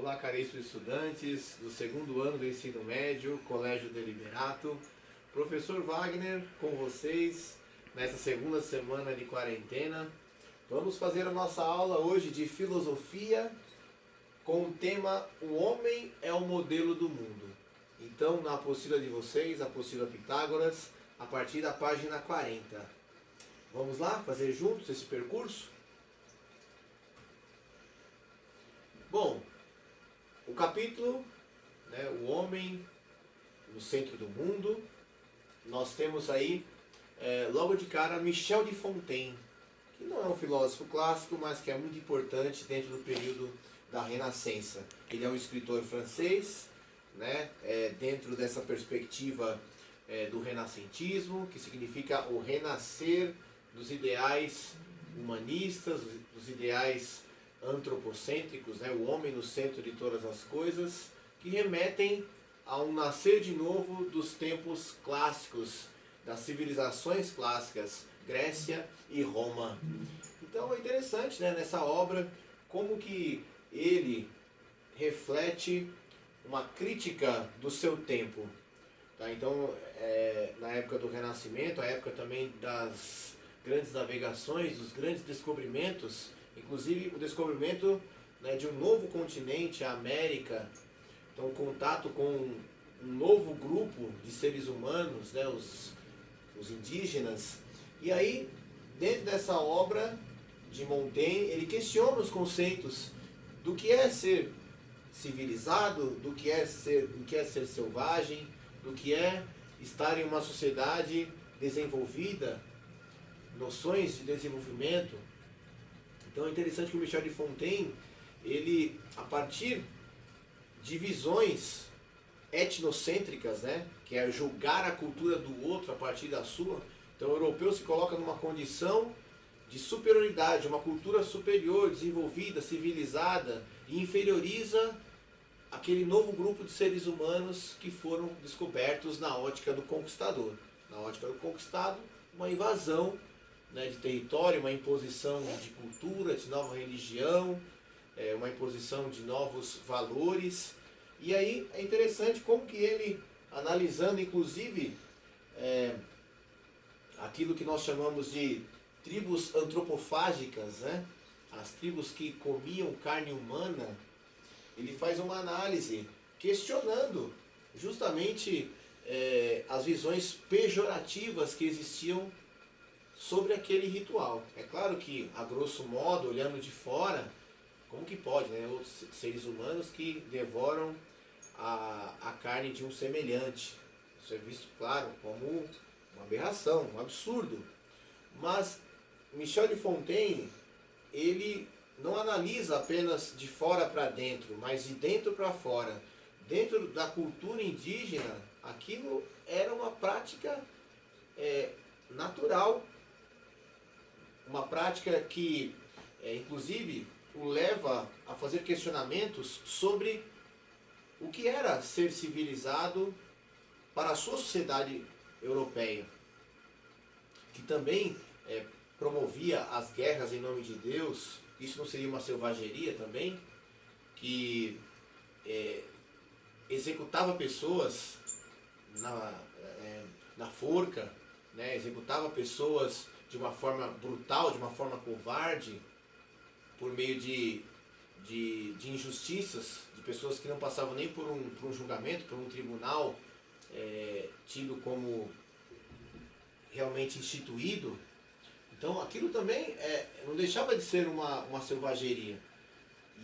Olá, caríssimos estudantes do segundo ano do ensino médio, Colégio Deliberato. Professor Wagner com vocês nessa segunda semana de quarentena. Vamos fazer a nossa aula hoje de filosofia com o tema O Homem é o Modelo do Mundo. Então, na apostila de vocês, a apostila Pitágoras, a partir da página 40. Vamos lá fazer juntos esse percurso? Bom, o capítulo, o homem no centro do mundo, nós temos aí, logo de cara, Michel de Montaigne, que não é um filósofo clássico, mas que é muito importante dentro do período da Renascença. Ele é um escritor francês, dentro dessa perspectiva do renascentismo, que significa o renascer dos ideais humanistas, dos ideais antropocêntricos, o homem no centro de todas as coisas, que remetem a um nascer de novo dos tempos clássicos, das civilizações clássicas, Grécia e Roma. Então é interessante, nessa obra, como que ele reflete uma crítica do seu tempo. Tá? Então, na época do Renascimento, a época também das grandes navegações, dos grandes descobrimentos, inclusive o descobrimento de um novo continente, a América, então o contato com um novo grupo de seres humanos, os indígenas. E aí, dentro dessa obra de Montaigne, ele questiona os conceitos do que é ser civilizado, do que é ser selvagem, do que é estar em uma sociedade desenvolvida, noções de desenvolvimento. Então é interessante que o Michel de Montaigne, ele, a partir de visões etnocêntricas, que é julgar a cultura do outro a partir da sua, então o europeu se coloca numa condição de superioridade, uma cultura superior, desenvolvida, civilizada, e inferioriza aquele novo grupo de seres humanos que foram descobertos na ótica do conquistador. Na ótica do conquistado, uma invasão de território, uma imposição de cultura, de nova religião, uma imposição de novos valores. E aí é interessante como que ele, analisando inclusive aquilo que nós chamamos de tribos antropofágicas, as tribos que comiam carne humana, ele faz uma análise questionando justamente as visões pejorativas que existiam sobre aquele ritual. É claro que, a grosso modo, olhando de fora, como que pode, outros seres humanos que devoram a carne de um semelhante. Isso é visto, claro, como uma aberração, um absurdo. Mas Michel de Montaigne, ele não analisa apenas de fora para dentro, mas de dentro para fora. Dentro da cultura indígena, aquilo era uma prática natural, uma prática que, inclusive, o leva a fazer questionamentos sobre o que era ser civilizado para a sua sociedade europeia, que também promovia as guerras em nome de Deus. Isso não seria uma selvageria também? Que executava pessoas na forca, executava pessoas de uma forma brutal, de uma forma covarde, por meio de injustiças, de pessoas que não passavam nem por um julgamento, por um tribunal tido como realmente instituído. Então aquilo também não deixava de ser uma selvageria.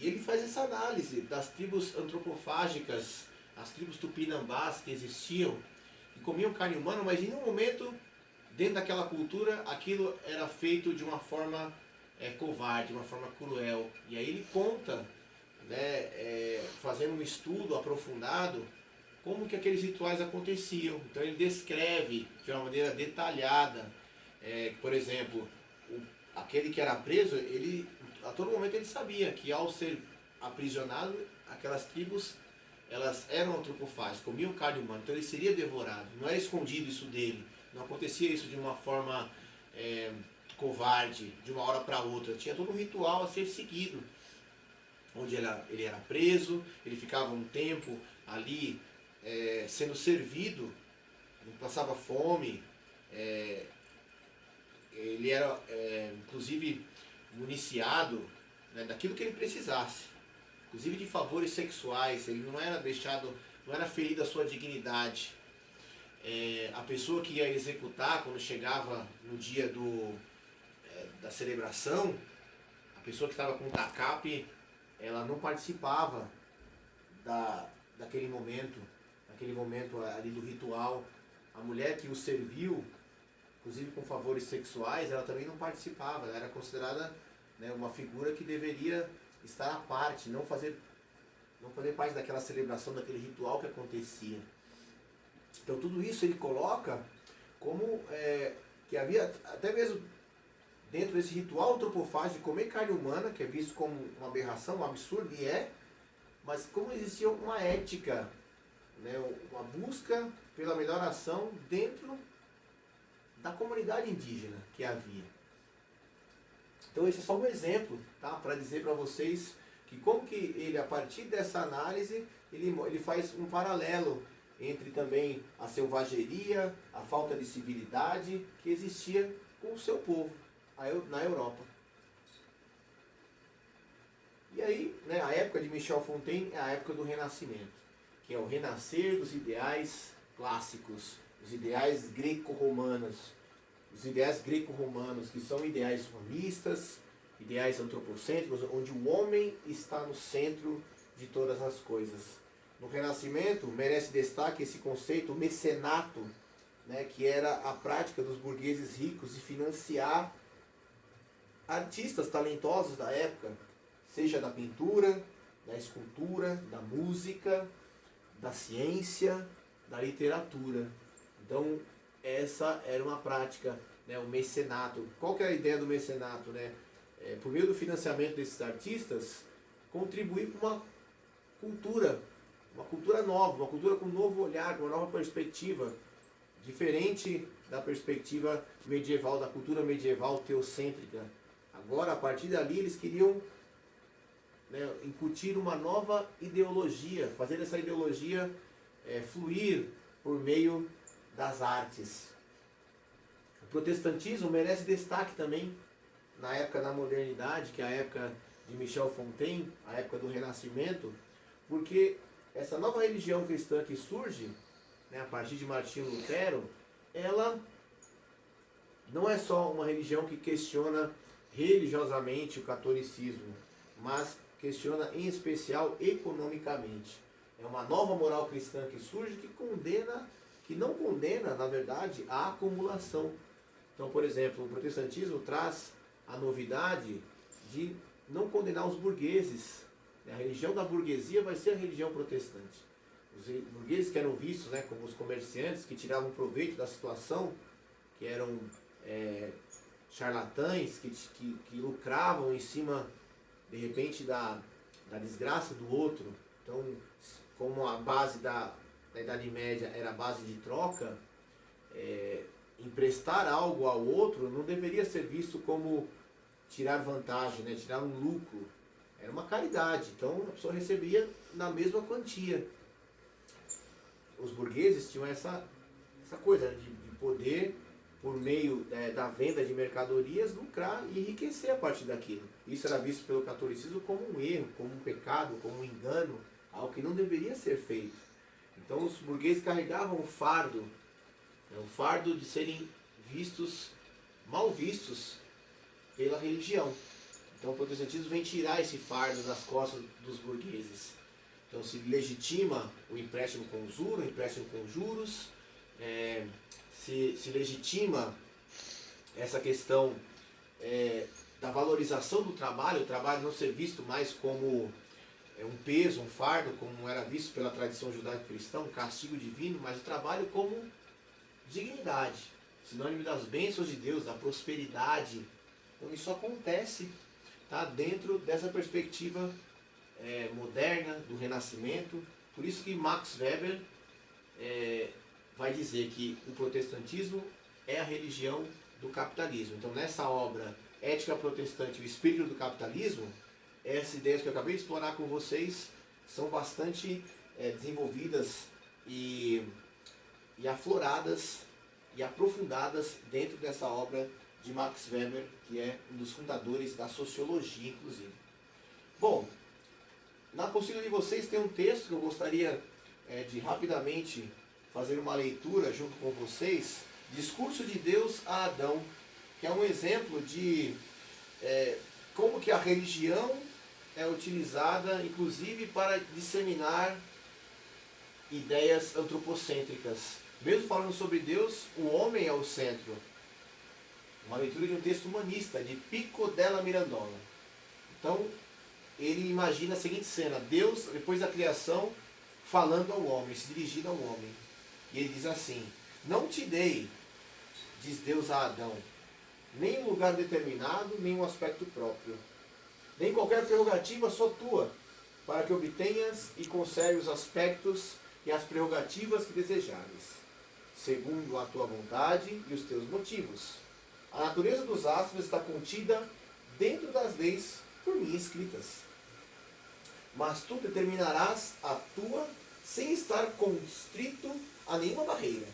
E ele faz essa análise das tribos antropofágicas, as tribos tupinambás que existiam, que comiam carne humana, mas em um momento, dentro daquela cultura, aquilo era feito de uma forma covarde, de uma forma cruel. E aí ele conta, fazendo um estudo aprofundado, como que aqueles rituais aconteciam. Então ele descreve de uma maneira detalhada, por exemplo, aquele que era preso, ele, a todo momento ele sabia que ao ser aprisionado, aquelas tribos, elas eram antropofágicas, comiam carne humana, então ele seria devorado. Não era escondido isso dele, não acontecia isso de uma forma covarde, de uma hora para outra. Tinha todo um ritual a ser seguido, onde onde ele era preso, ele ficava um tempo ali sendo servido, não passava fome, ele era inclusive municiado, né, daquilo que ele precisasse, inclusive de favores sexuais, ele não era deixado, não era ferido a sua dignidade. A pessoa que ia executar, quando chegava no dia da celebração, a pessoa que estava com o tacape, ela não participava daquele momento ali do ritual. A mulher que o serviu, inclusive com favores sexuais, ela também não participava, ela era considerada, né, uma figura que deveria estar à parte, não fazer parte daquela celebração, daquele ritual que acontecia. Então tudo isso ele coloca como que havia, até mesmo dentro desse ritual antropofágico de comer carne humana, que é visto como uma aberração, um absurdo, e mas como existia uma ética, né, uma busca pela melhor ação dentro da comunidade indígena que havia. Então esse é só um exemplo, tá, para dizer para vocês que como que ele, a partir dessa análise, ele faz um paralelo entre também a selvageria, a falta de civilidade que existia com o seu povo na Europa. E aí, né, a época de Michel Fontaine é a época do Renascimento, que é o renascer dos ideais clássicos, os ideais greco-romanos. Os ideais greco-romanos, que são ideais humanistas, ideais antropocêntricos, onde o homem está no centro de todas as coisas. No Renascimento, merece destaque esse conceito mecenato, né, que era a prática dos burgueses ricos de financiar artistas talentosos da época, seja da pintura, da escultura, da música, da ciência, da literatura. Então, essa era uma prática, né, o mecenato. Qual que é a ideia do mecenato, né? Por meio do financiamento desses artistas, contribuir para uma cultura nova, uma cultura com um novo olhar, com uma nova perspectiva, diferente da perspectiva medieval, da cultura medieval teocêntrica. Agora, a partir dali, eles queriam, né, incutir uma nova ideologia, fazer essa ideologia fluir por meio das artes. O protestantismo merece destaque também na época da modernidade, que é a época de Michel Fontaine, a época do Renascimento, porque essa nova religião cristã que surge, né, a partir de Martinho Lutero, ela não é só uma religião que questiona religiosamente o catolicismo, mas questiona em especial economicamente. É uma nova moral cristã que surge que não condena, na verdade, a acumulação. Então, por exemplo, o protestantismo traz a novidade de não condenar os burgueses. A religião da burguesia vai ser a religião protestante. Os burgueses que eram vistos, né, como os comerciantes que tiravam proveito da situação, que eram charlatães, que lucravam em cima, de repente, da desgraça do outro. Então, como a base da Idade Média era a base de troca, emprestar algo ao outro não deveria ser visto como tirar vantagem, né, tirar um lucro. Era uma caridade, então a pessoa recebia na mesma quantia. Os burgueses tinham essa coisa, né, de poder, por meio da venda de mercadorias, lucrar e enriquecer a partir daquilo. Isso era visto pelo catolicismo como um erro, como um pecado, como um engano, algo que não deveria ser feito. Então os burgueses carregavam o fardo de serem mal vistos pela religião. Então o protestantismo vem tirar esse fardo das costas dos burgueses. Então se legitima o empréstimo com usura, o empréstimo com juros, se legitima essa questão da valorização do trabalho, o trabalho não ser visto mais como um peso, um fardo, como era visto pela tradição judaico-cristã, um castigo divino, mas o trabalho como dignidade, sinônimo das bênçãos de Deus, da prosperidade. Então isso acontece, tá, dentro dessa perspectiva moderna do Renascimento. Por isso que Max Weber vai dizer que o protestantismo é a religião do capitalismo. Então nessa obra Ética Protestante, o Espírito do Capitalismo, essas ideias que eu acabei de explorar com vocês são bastante desenvolvidas e afloradas e aprofundadas dentro dessa obra de Max Weber, que é um dos fundadores da sociologia, inclusive. Bom, na apostila de vocês tem um texto que eu gostaria de rapidamente fazer uma leitura junto com vocês. Discurso de Deus a Adão, que é um exemplo de como que a religião é utilizada, inclusive, para disseminar ideias antropocêntricas. Mesmo falando sobre Deus, o homem é o centro. Uma leitura de um texto humanista, de Pico della Mirandola. Então, ele imagina a seguinte cena: Deus, depois da criação, falando ao homem, se dirigindo ao homem. E ele diz assim: não te dei, diz Deus a Adão, nem um lugar determinado, nem um aspecto próprio, nem qualquer prerrogativa só tua, para que obtenhas e conserve os aspectos e as prerrogativas que desejares, segundo a tua vontade e os teus motivos. A natureza dos astros está contida dentro das leis por mim escritas. Mas tu determinarás a tua sem estar constrito a nenhuma barreira,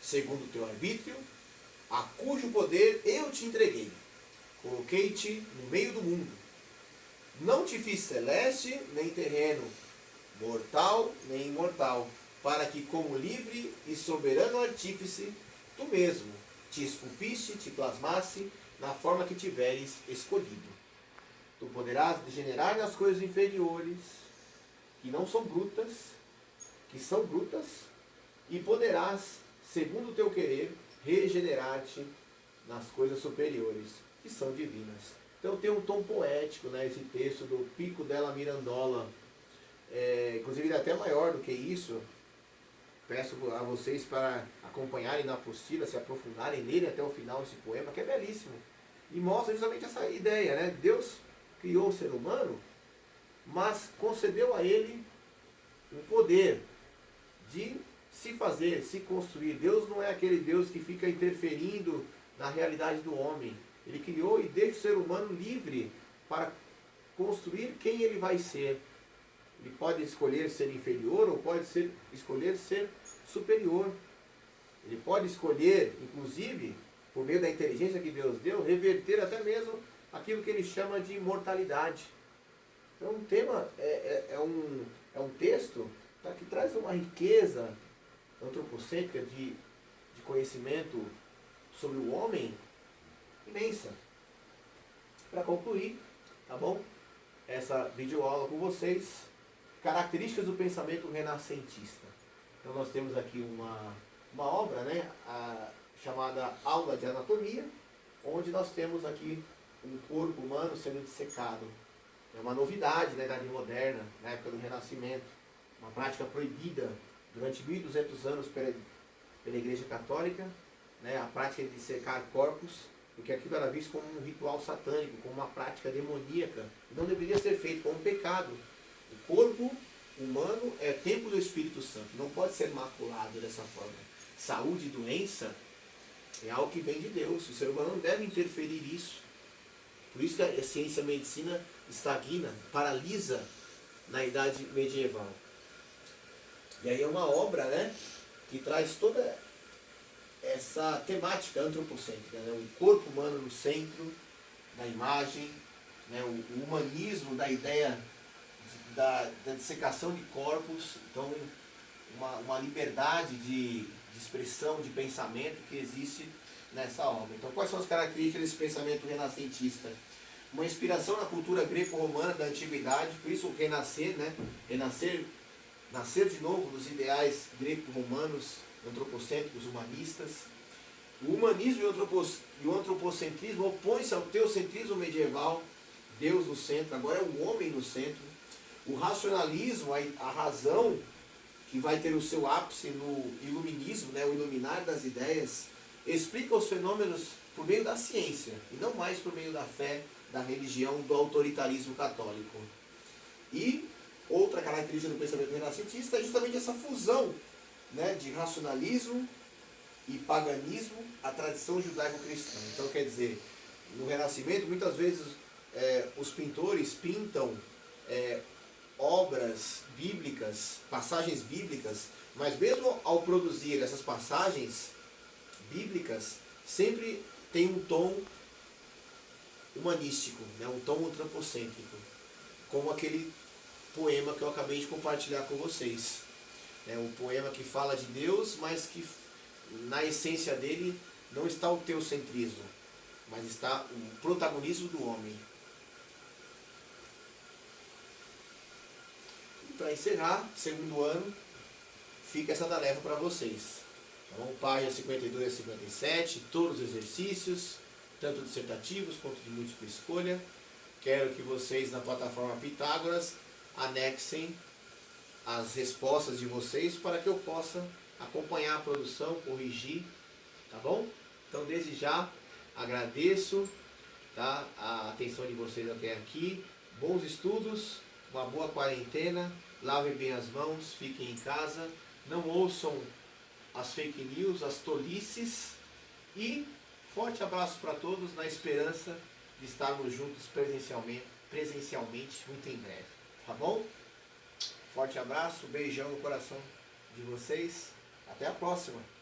segundo o teu arbítrio, a cujo poder eu te entreguei. Coloquei-te no meio do mundo. Não te fiz celeste, nem terreno, mortal, nem imortal, para que, como livre e soberano artífice, tu mesmo te esculpiste, te plasmasse na forma que tiveres escolhido. Tu poderás degenerar nas coisas inferiores, que não são brutas, que são brutas, e poderás, segundo o teu querer, regenerar-te nas coisas superiores, que são divinas. Então tem um tom poético, né, esse texto do Pico della Mirandola. Inclusive ele é até maior do que isso. Peço a vocês para acompanharem na apostila, se aprofundarem, lerem até o final esse poema, que é belíssimo. E mostra justamente essa ideia, né? Deus criou o ser humano, mas concedeu a ele o poder de se fazer, se construir. Deus não é aquele Deus que fica interferindo na realidade do homem. Ele criou e deixa o ser humano livre para construir quem ele vai ser. Ele pode escolher ser inferior ou pode escolher ser superior. Ele pode escolher, inclusive, por meio da inteligência que Deus deu, reverter até mesmo aquilo que ele chama de imortalidade. Então, um tema é um texto, tá, que traz uma riqueza antropocêntrica de conhecimento sobre o homem imensa. Para concluir, tá bom? Essa videoaula com vocês, características do pensamento renascentista. Então nós temos aqui uma obra, né, chamada Aula de Anatomia, onde nós temos aqui um corpo humano sendo dissecado. É uma novidade na Idade Moderna, na época do Renascimento, uma prática proibida durante 1200 anos pela Igreja Católica, né, a prática de dissecar corpos, porque aquilo era visto como um ritual satânico, como uma prática demoníaca, e não deveria ser feito como um pecado. O corpo humano é templo do Espírito Santo, não pode ser maculado dessa forma. Saúde e doença é algo que vem de Deus, o ser humano não deve interferir nisso. Por isso que a ciência e a medicina estagna, paralisa na Idade Medieval. E aí é uma obra, né, que traz toda essa temática antropocêntrica, né, o corpo humano no centro da imagem, né, o humanismo da ideia da dissecação de corpos. Então uma liberdade de expressão, de pensamento que existe nessa obra. Então quais são as características desse pensamento renascentista? Uma inspiração na cultura greco-romana da antiguidade, por isso o renascer, né? Nascer de novo nos ideais greco-romanos, antropocêntricos, humanistas. O humanismo e o antropocentrismo opõem-se ao teocentrismo medieval, Deus no centro, agora é o homem no centro. O racionalismo, a razão, que vai ter o seu ápice no iluminismo, né, o iluminar das ideias, explica os fenômenos por meio da ciência, e não mais por meio da fé, da religião, do autoritarismo católico. E outra característica do pensamento renascentista é justamente essa fusão, né, de racionalismo e paganismo, a tradição judaico-cristã. Então, quer dizer, no Renascimento, muitas vezes os pintores pintam obras bíblicas, passagens bíblicas, mas mesmo ao produzir essas passagens bíblicas, sempre tem um tom humanístico, né? Um tom antropocêntrico, como aquele poema que eu acabei de compartilhar com vocês. É um poema que fala de Deus, mas que na essência dele não está o teocentrismo, mas está o protagonismo do homem. E para encerrar, segundo ano, fica essa tarefa para vocês. Então, página 52 a 57, todos os exercícios, tanto dissertativos quanto de múltipla escolha. Quero que vocês na plataforma Pitágoras anexem as respostas de vocês para que eu possa acompanhar a produção, corrigir, tá bom? Então, desde já, agradeço, tá, a atenção de vocês até aqui. Bons estudos, uma boa quarentena, lavem bem as mãos, fiquem em casa, não ouçam as fake news, as tolices, e forte abraço para todos, na esperança de estarmos juntos presencialmente muito em breve, tá bom? Forte abraço, beijão no coração de vocês, até a próxima!